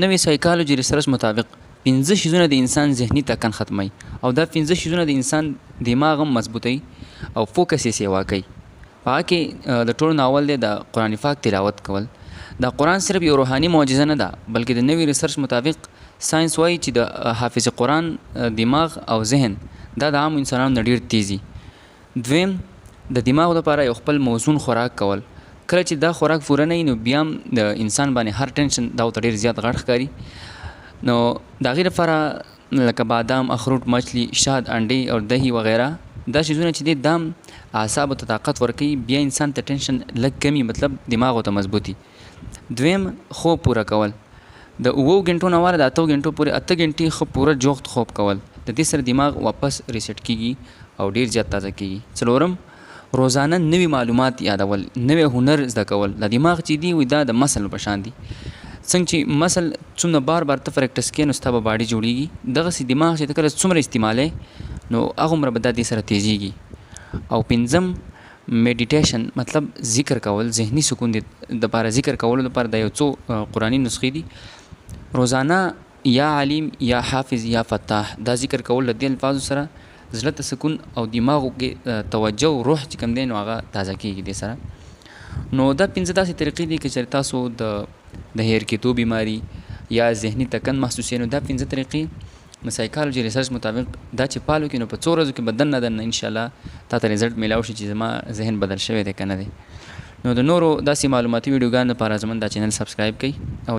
نوې سایکالوجي ریسرچ مطابق 15 شیزونه د انسان ذهني تکن ختموي او دا 15 شیزونه د انسان دماغ هم مضبوطوي او فوکس یې سیوا کوي. په هغه کې د ټولو ناول دی د قرآن پاک تلاوت کول. دا قرآن صرف یو روحاني معجزه نه ده، بلکې د نوې ریسرچ مطابق ساينس وایي چې د حافظ قرآن دماغ او ذهن دا د عام انسانانو نه ډېر تیزي. دویم د دماغ لپاره یو خپل موزون خوراک کول. کله چې دا خوراک پوره نه وي نو بیا هم د انسان باندې هر ټینشن دا ورته ډېر زیات غټ ښکاري. نو د هغې لپاره لکه بادام، اخروټ، مچھلي، شات، انډې او دهي وغیره دا شیزونه چې دي دا اعصابو ته طاقت ورکوي، بیا انسان ته ټینشن لږ کمي، مطلب دماغ ورته مضبوطي. دویم خوب پوره کول. د 7 غنټو نه واره د 8 غنټو پورې 8 غنټې ښه پوره جوخت خوب کول. د دې سره دماغ واپس ریسټ کیږي او ډېر زیات تازه کیږي. څلورم روزانه نوي معلومات یادول، نوی هنر زده کول. د دماغ چې دی وي دا د مسل په شان دي. څنګه چې مسل څومره بار بار ته پریکټس کوې نو ستا به باډي جوړیږي، دغسې دماغ چې ته کله څومره استعمالوې نو هغومره به دا دې سره تیزیږي. او پنځم میډیټیشن، مطلب ذکر کول، ذهني سکون دپاره ذکر کولو دپاره دا یو څو قرآني نسخې دي. روزانه یا علیم یا حافظ یا فتاح دا ذکر کول د دې الفاظو سره زړه ته سکون او دماغو کې توجه او روح چې کوم دی نو هغه تازه کېږي دې سره. نو دا 15 داسې طریقې دي که چېرې تاسو د هیر کېدو بیماري یا ذهني تکن محسوسوي نو دا 15 طریقې د سایکالوجي ریسرچ مطابق دا چې پالو کړي نو په 2 ورځو کې به دننه دننه انشاءالله تا ته رزلټ میلاو شي چې زما ذهن بدل شوی دی که نه دی. نو د نورو داسې معلوماتي ویډیوګانو لپاره زموږ دا چینل سبسکرایب کړئ او